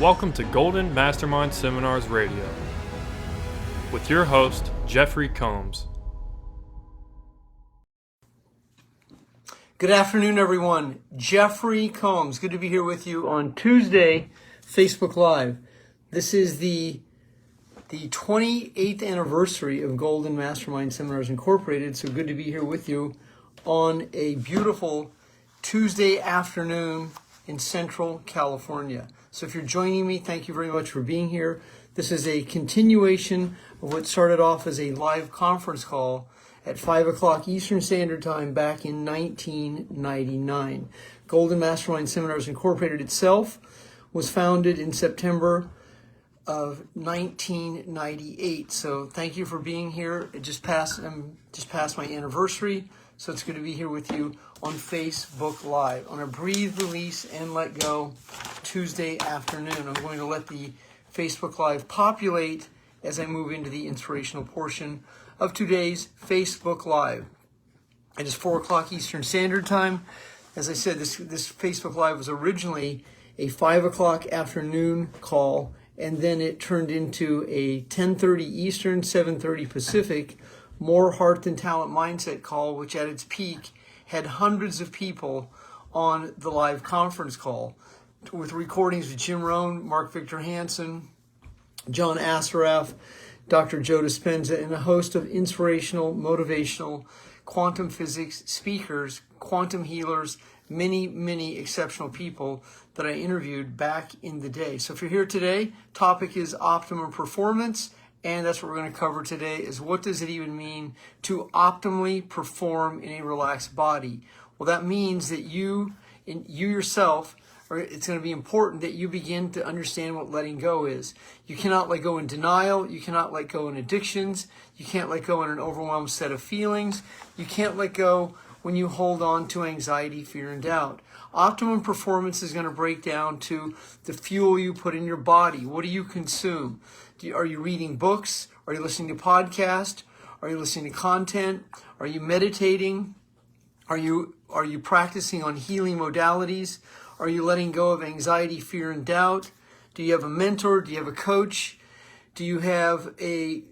Welcome to Golden Mastermind Seminars Radio with your host, Jeffrey Combs. Good afternoon, everyone. Jeffrey Combs. Good to be here with you on Tuesday, Facebook Live. This is the 28th anniversary of Golden Mastermind Seminars Incorporated, so good to be here with you on a beautiful Tuesday afternoon in Central California. So if you're joining me, thank you very much for being here. This is a continuation of what started off as a live conference call at 5 o'clock Eastern Standard Time back in 1999. Golden Mastermind Seminars Incorporated itself was founded in September of 1998. So thank you for being here. It just passed my anniversary, so it's good to be here with you on Facebook Live on a Breathe, Release, and Let Go Tuesday afternoon. I'm going to let the Facebook Live populate as I move into the inspirational portion of today's Facebook Live. It is 4 o'clock Eastern Standard Time. As I said, this Facebook Live was originally a 5 o'clock afternoon call, and then it turned into a 10:30 Eastern, 7:30 Pacific, more heart than talent mindset call, which at its peak had hundreds of people on the live conference call, with recordings of Jim Rohn, Mark Victor Hansen, John Assaraf, Dr. Joe Dispenza, and a host of inspirational, motivational, quantum physics speakers, quantum healers, many exceptional people that I interviewed back in the day. So if you're here today, topic is optimum performance, and that's what we're going to cover today, is what does it even mean to optimally perform in a relaxed body? Well, that means that you yourself, or it's going to be important that you begin to understand what letting go is. You cannot let go in denial. You cannot let go in addictions. You can't let go in an overwhelmed set of feelings. You can't let go when you hold on to anxiety, fear, and doubt. Optimum performance is going to break down to the fuel you put in your body. What do you consume? Are you reading books? Are you listening to podcasts? Are you listening to content? Are you meditating? Are you practicing on healing modalities? Are you letting go of anxiety, fear, and doubt? Do you have a mentor? Do you have a coach? Do you have a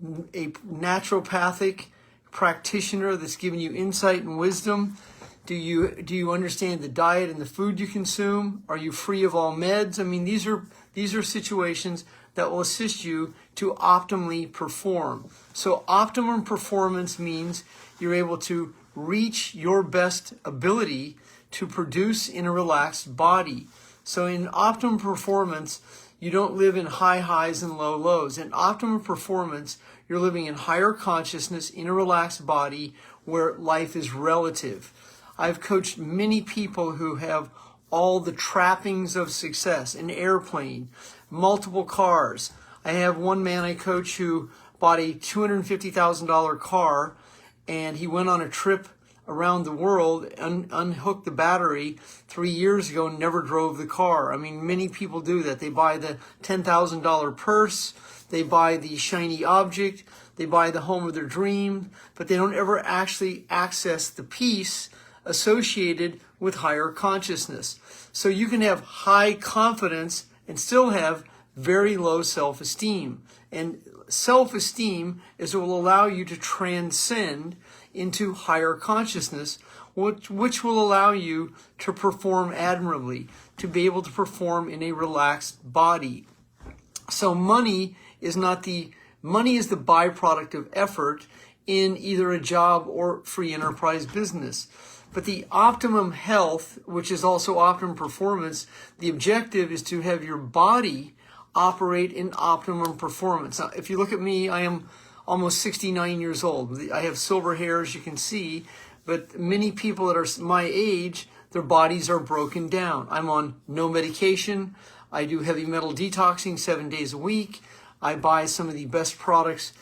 naturopathic practitioner that's giving you insight and wisdom? Do you understand the diet and the food you consume? Are you free of all meds? I mean, these are situations that will assist you to optimally perform. So optimum performance means you're able to reach your best ability to produce in a relaxed body. So in optimum performance, you don't live in high highs and low lows. In optimum performance, you're living in higher consciousness in a relaxed body where life is relative. I've coached many people who have all the trappings of success: an airplane, multiple cars. I have one man I coach who bought a $250,000 car, and he went on a trip around the world, unhooked the battery 3 years ago, and never drove the car. I mean, many people do that. They buy the $10,000 purse, they buy the shiny object, they buy the home of their dream, but they don't ever actually access the peace associated with higher consciousness. So you can have high confidence and still have very low self-esteem. And self-esteem is what will allow you to transcend into higher consciousness, which will allow you to perform admirably, to be able to perform in a relaxed body. So money is the byproduct of effort in either a job or free enterprise business. But the optimum health, which is also optimum performance, the objective is to have your body operate in optimum performance. Now, if you look at me, I am almost 69 years old. I have silver hair, as you can see, but many people that are my age, their bodies are broken down. I'm on no medication. I do heavy metal detoxing 7 days a week. I buy some of the best products.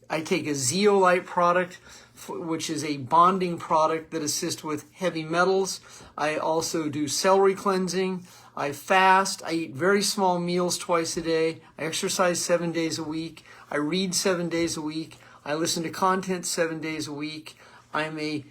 I take a zeolite product, which is a bonding product that assists with heavy metals. I also do celery cleansing. I fast. I eat very small meals twice a day. I exercise 7 days a week. I read 7 days a week. I listen to content 7 days a week. I'm a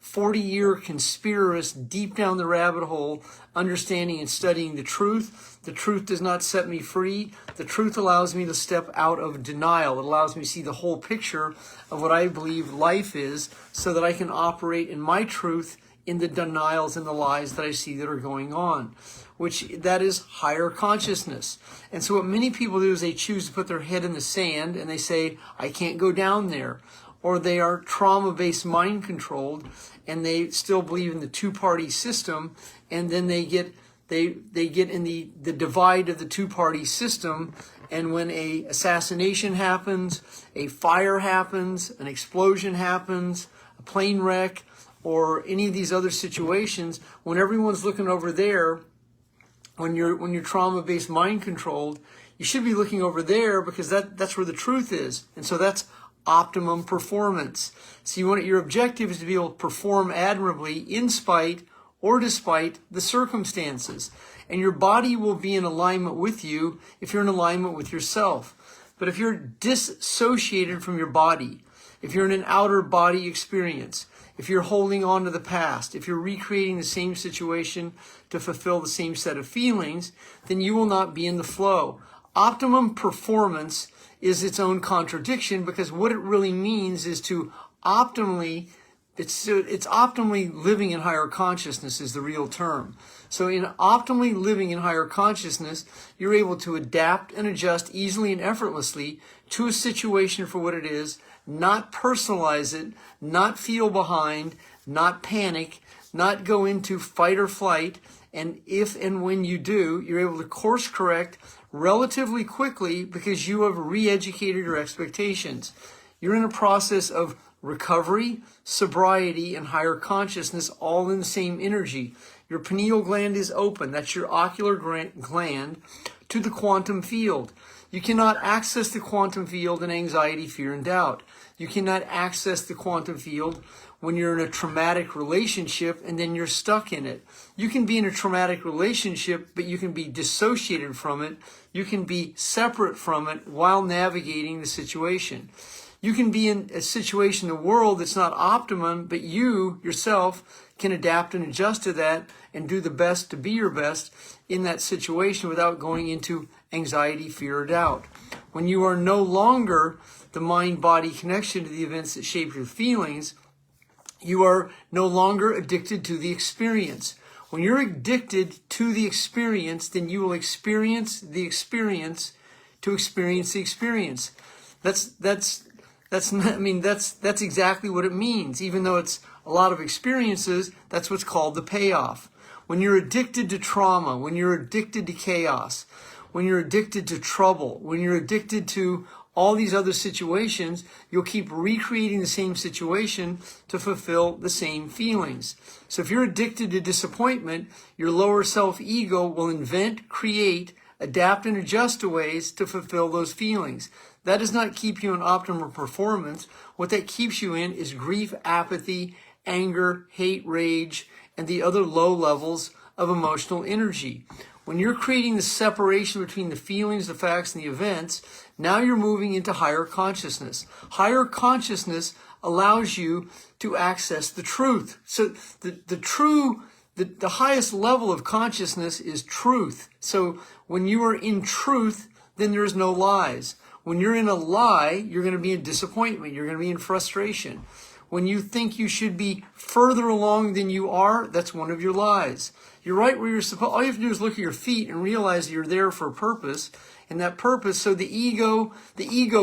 40-year conspirist deep down the rabbit hole, understanding and studying the truth. The truth does not set me free. The truth allows me to step out of denial. It allows me to see the whole picture of what I believe life is so that I can operate in my truth in the denials and the lies that I see that are going on, which that is higher consciousness. And so what many people do is they choose to put their head in the sand and they say, I can't go down there. Or they are trauma-based mind controlled and they still believe in the two-party system, and then they get in the divide of the two-party system, and when a assassination happens, a fire happens, an explosion happens, a plane wreck, or any of these other situations, when everyone's looking over there, when you're trauma-based mind controlled, you should be looking over there because that's where the truth is. And so that's optimum performance. So your objective is to be able to perform admirably in spite or despite the circumstances. And your body will be in alignment with you if you're in alignment with yourself. But if you're dissociated from your body, if you're in an outer body experience, if you're holding on to the past, if you're recreating the same situation to fulfill the same set of feelings, then you will not be in the flow. Optimum performance is its own contradiction, because what it really means is to optimally, it's optimally living in higher consciousness is the real term. So in optimally living in higher consciousness, you're able to adapt and adjust easily and effortlessly to a situation for what it is, not personalize it, not feel behind, not panic, not go into fight or flight. And if and when you do, you're able to course correct relatively quickly because you have re-educated your expectations. You're in a process of recovery, sobriety, and higher consciousness all in the same energy. Your pineal gland is open. That's your ocular gland to the quantum field. You cannot access the quantum field in anxiety, fear, and doubt. You cannot access the quantum field when you're in a traumatic relationship and then you're stuck in it. You can be in a traumatic relationship, but you can be dissociated from it. You can be separate from it while navigating the situation. You can be in a situation in the world that's not optimum, but you yourself can adapt and adjust to that and do the best to be your best in that situation without going into anxiety, fear, or doubt. When you are no longer the mind-body connection to the events that shape your feelings, you are no longer addicted to the experience. When you're addicted to the experience, then you will experience the experience to experience the experience. That's exactly what it means. Even though it's a lot of experiences, that's what's called the payoff. When you're addicted to trauma, when you're addicted to chaos, when you're addicted to trouble, when you're addicted to all these other situations, you'll keep recreating the same situation to fulfill the same feelings. So if you're addicted to disappointment, your lower self-ego will invent, create, adapt, and adjust to ways to fulfill those feelings. That does not keep you in optimal performance. What that keeps you in is grief, apathy, anger, hate, rage, and the other low levels of emotional energy. When you're creating the separation between the feelings, the facts, and the events, now you're moving into higher consciousness. Higher consciousness allows you to access the truth. So the highest level of consciousness is truth. So when you are in truth, then there's no lies. When you're in a lie, you're going to be in disappointment. You're going to be in frustration. When you think you should be further along than you are, that's one of your lies. You're right where you're supposed. All you have to do is look at your feet and realize you're there for a purpose. And that purpose, so the ego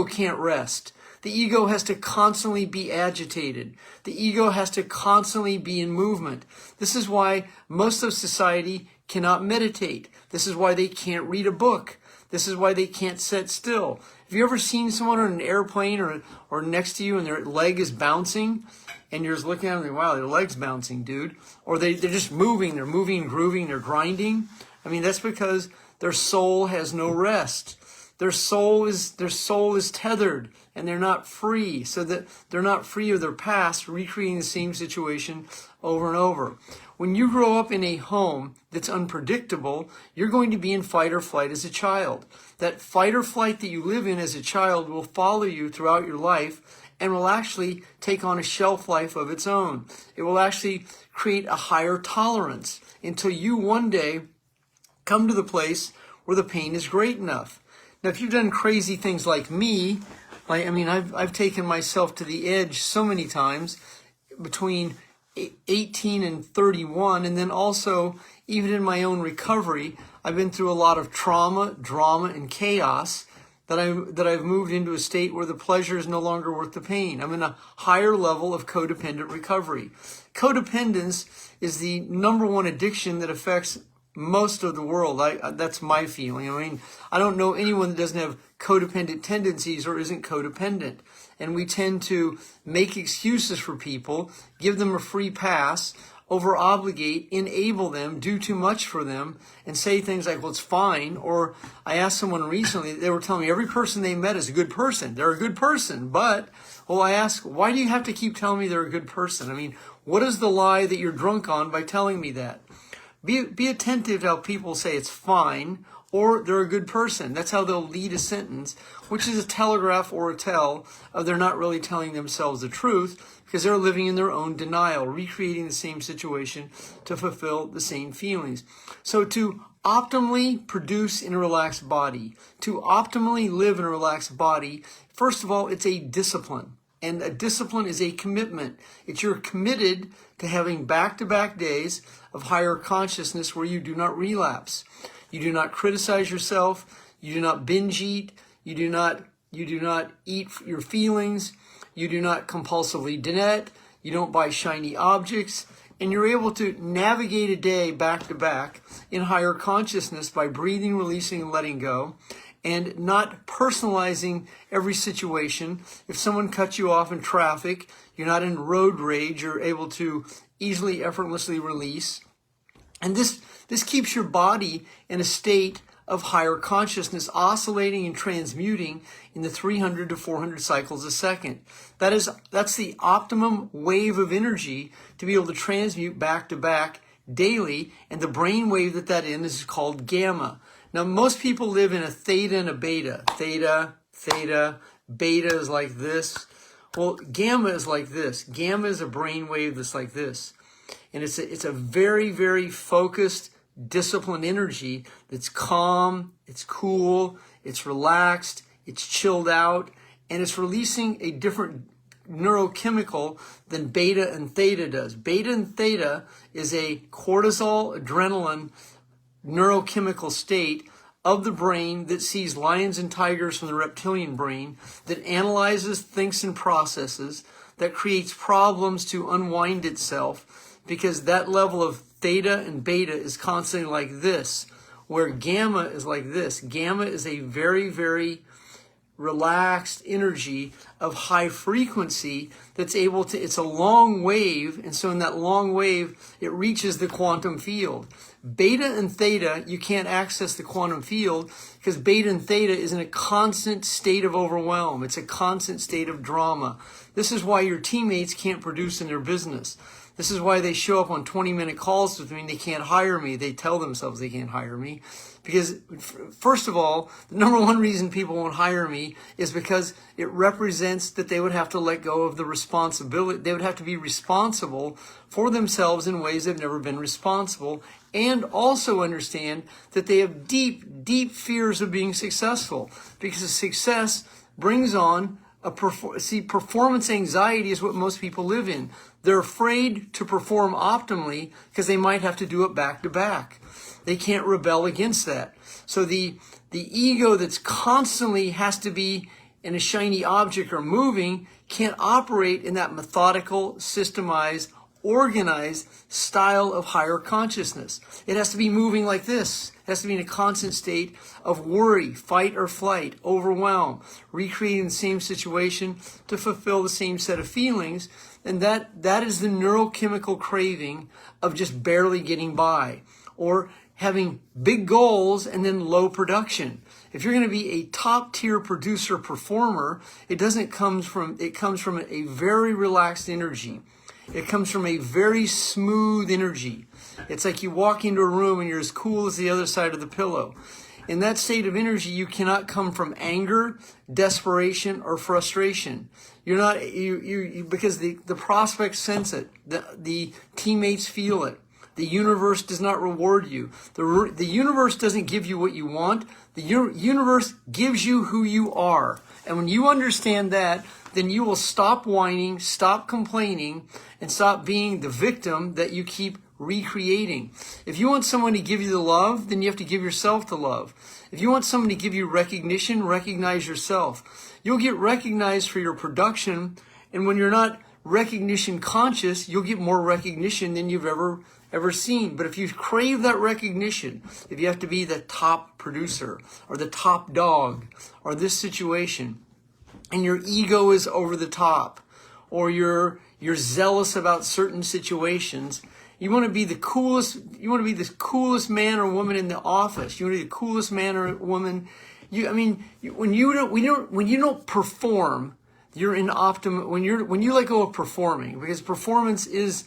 can't rest. The ego has to constantly be agitated. The ego has to constantly be in movement. This is why most of society cannot meditate. This is why they can't read a book. This is why they can't sit still. Have you ever seen someone on an airplane or next to you and their leg is bouncing and you're just looking at them and wow, their leg's bouncing, dude. Or they're just moving, they're moving, grooving, they're grinding. I mean, that's because their soul has no rest. Their soul is tethered and they're not free, so that they're not free of their past, recreating the same situation over and over. When you grow up in a home that's unpredictable, you're going to be in fight or flight as a child. That fight or flight that you live in as a child will follow you throughout your life, and will actually take on a shelf life of its own. It will actually create a higher tolerance until you one day come to the place where the pain is great enough. Now, if you've done crazy things like me, I've taken myself to the edge so many times between 18 and 31, and then also even in my own recovery, I've been through a lot of trauma, drama, and chaos that I've moved into a state where the pleasure is no longer worth the pain. I'm in a higher level of codependent recovery. Codependence is the number one addiction that affects most of the world. That's my feeling. I don't know anyone that doesn't have codependent tendencies or isn't codependent. And we tend to make excuses for people, give them a free pass, over-obligate, enable them, do too much for them, and say things like, well, it's fine. Or I asked someone recently, they were telling me every person they met is a good person. They're a good person. But, I asked, why do you have to keep telling me they're a good person? What is the lie that you're drunk on by telling me that? Be attentive to how people say it's fine or they're a good person. That's how they'll lead a sentence, which is a telegraph or a tell of they're not really telling themselves the truth because they're living in their own denial, recreating the same situation to fulfill the same feelings. So to optimally produce in a relaxed body, to optimally live in a relaxed body, first of all, it's a discipline. And a discipline is a commitment. You're committed to having back-to-back days of higher consciousness where you do not relapse. You do not criticize yourself. You do not binge eat. You do not eat your feelings. You do not compulsively net. You don't buy shiny objects. And you're able to navigate a day back-to-back in higher consciousness by breathing, releasing, and letting go, and not personalizing every situation. If someone cuts you off in traffic, you're not in road rage. You're able to easily, effortlessly release. And this keeps your body in a state of higher consciousness, oscillating and transmuting in the 300 to 400 cycles a second. That's the optimum wave of energy to be able to transmute back to back daily. And the brain wave that is called gamma. Now, most people live in a theta and a beta. Theta, beta is like this. Well, gamma is like this. Gamma is a brain wave that's like this. And it's a very, very focused, disciplined energy that's calm, it's cool, it's relaxed, it's chilled out, and it's releasing a different neurochemical than beta and theta does. Beta and theta is a cortisol, adrenaline, neurochemical state of the brain that sees lions and tigers from the reptilian brain, that analyzes, thinks, and processes, that creates problems to unwind itself, because that level of theta and beta is constantly like this, where gamma is like this. Gamma is a very, very relaxed energy of high frequency that's able to, it's a long wave, and so in that long wave, it reaches the quantum field. Beta and theta, you can't access the quantum field because beta and theta is in a constant state of overwhelm. It's a constant state of drama. This is why your teammates can't produce in their business. This is why they show up on 20-minute calls with me and they can't hire me. They tell themselves they can't hire me. Because, first of all, the number one reason people won't hire me is because it represents that they would have to let go of the responsibility. They would have to be responsible for themselves in ways they've never been responsible, and also understand that they have deep, deep fears of being successful. Because success brings on performance anxiety is what most people live in. They're afraid to perform optimally because they might have to do it back to back. They can't rebel against that. So the ego that's constantly has to be in a shiny object or moving can't operate in that methodical, systemized, organized style of higher consciousness. It has to be moving like this. It has to be in a constant state of worry, fight or flight, overwhelm, recreating the same situation to fulfill the same set of feelings. And that is the neurochemical craving of just barely getting by, or having big goals and then low production. If you're going to be a top tier producer performer, it comes from a very relaxed energy. It comes from a very smooth energy. It's like you walk into a room and you're as cool as the other side of the pillow. In that state of energy, you cannot come from anger, desperation, or frustration. You're not, because the prospects sense it. The teammates feel it. The universe does not reward you. The universe doesn't give you what you want. The universe gives you who you are. And when you understand that, then you will stop whining, stop complaining, and stop being the victim that you keep recreating. If you want someone to give you the love, then you have to give yourself the love. If you want someone to give you recognition, recognize yourself. You'll get recognized for your production, and when you're not recognition conscious, you'll get more recognition than you've ever seen. But if you crave that recognition, if you have to be the top producer or the top dog or this situation, and your ego is over the top, or you're zealous about certain situations, you want to be the coolest. You want to be the coolest man or woman in the office. You want to be the coolest man or woman. When you don't perform, you're in optimum. When you let go of performing, because performance is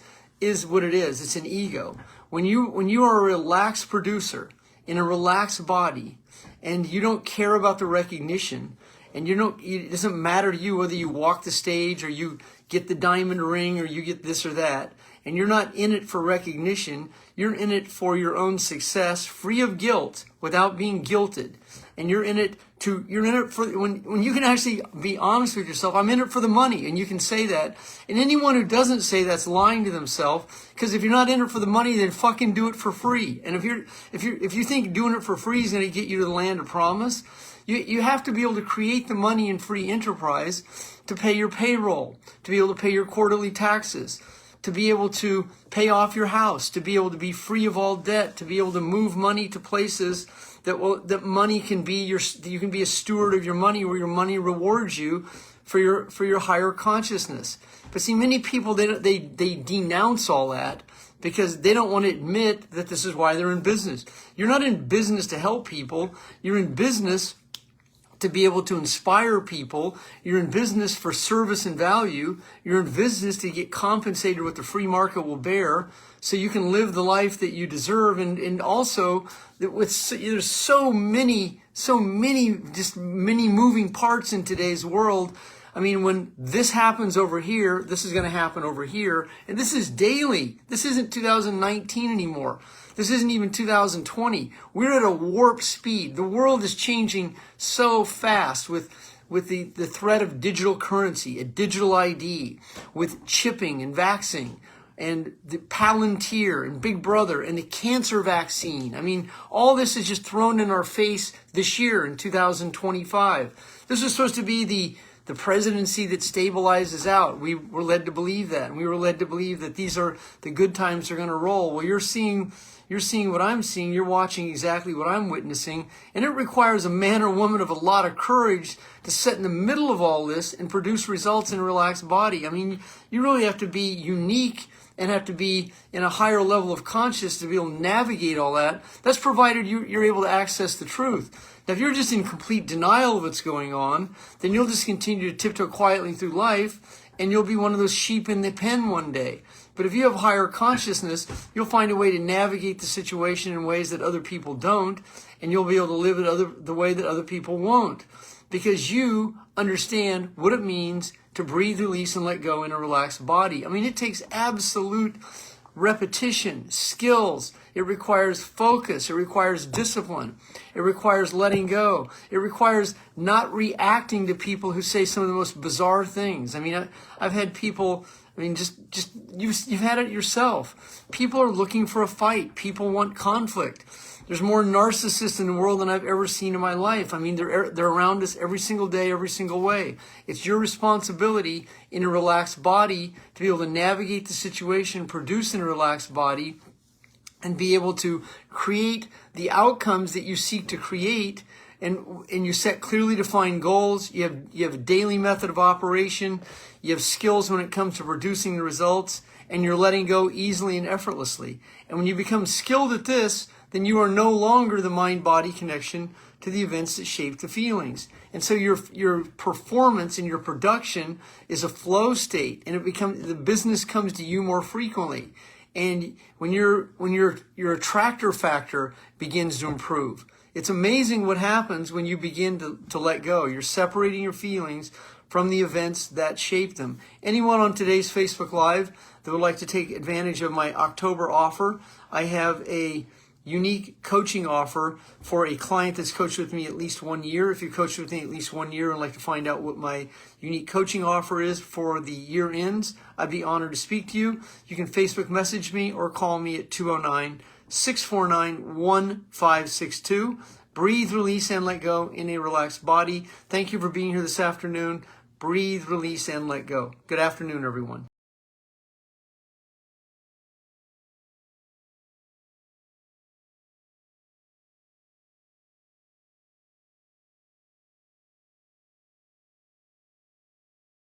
what it is. It's an ego. When you are a relaxed producer in a relaxed body, and you don't care about the recognition, and it doesn't matter to you whether you walk the stage or you get the diamond ring or you get this or that, and you're not in it for recognition, you're in it for your own success, free of guilt, without being guilted. And you're in it for, when you can actually be honest with yourself, I'm in it for the money, and you can say that. And anyone who doesn't say that's lying to themselves, because if you're not in it for the money, then fucking do it for free. And if you think doing it for free is going to get you to the land of promise, you have to be able to create the money in free enterprise to pay your payroll, to be able to pay your quarterly taxes, to be able to pay off your house, to be able to be free of all debt, to be able to move money to places that money can be you can be a steward of your money, where your money rewards you for your higher consciousness. But see, many people, they denounce all that because they don't want to admit that this is why they're in business. You're not in business to help people. You're in business to be able to inspire people. You're in business for service and value. You're in business to get compensated what the free market will bear, so you can live the life that you deserve. And also that there's so many moving parts in today's world. I mean, when this happens over here, this is going to happen over here, and this is daily. This isn't 2019 anymore. This isn't even 2020. We're at a warp speed. The world is changing so fast with the threat of digital currency, a digital ID, with chipping and vaxxing, and the Palantir and Big Brother and the cancer vaccine. I mean, all this is just thrown in our face this year in 2025. This is supposed to be the presidency that stabilizes out. We were led to believe that. And we were led to believe that these are the good times are going to roll. Well, you're seeing what I'm seeing. You're watching exactly what I'm witnessing. And it requires a man or woman of a lot of courage to sit in the middle of all this and produce results in a relaxed body. I mean, you really have to be unique and have to be in a higher level of consciousness to be able to navigate all that. That's provided you're able to access the truth. Now, if you're just in complete denial of what's going on, then you'll just continue to tiptoe quietly through life, and you'll be one of those sheep in the pen one day. But if you have higher consciousness, you'll find a way to navigate the situation in ways that other people don't, and you'll be able to live it the way that other people won't, because you understand what it means to breathe, release, and let go in a relaxed body. I mean, it takes absolute repetition, skills. It requires focus. It requires discipline. It requires letting go. It requires not reacting to people who say some of the most bizarre things. I mean, I've had people, I mean, just you've had it yourself. People are looking for a fight. People want conflict. There's more narcissists in the world than I've ever seen in my life. I mean, they're around us every single day, every single way. It's your responsibility in a relaxed body to be able to navigate the situation, produce in a relaxed body, and be able to create the outcomes that you seek to create. And you set clearly defined goals. You have a daily method of operation. You have skills when it comes to producing the results, and you're letting go easily and effortlessly. And when you become skilled at this, then you are no longer the mind-body connection to the events that shape the feelings. And so your performance and your production is a flow state, and the business comes to you more frequently. and when your attractor factor begins to improve. It's amazing what happens when you begin to let go. You're separating your feelings from the events that shape them. Anyone on today's Facebook Live that would like to take advantage of my October offer, I have a unique coaching offer for a client that's coached with me at least 1 year. If you coached with me at least 1 year and like to find out what my unique coaching offer is for the year ends, I'd be honored to speak to you. You can Facebook message me or call me at 209-649-1562. Breathe, release, and let go in a relaxed body. Thank you for being here this afternoon. Breathe, release, and let go. Good afternoon, everyone.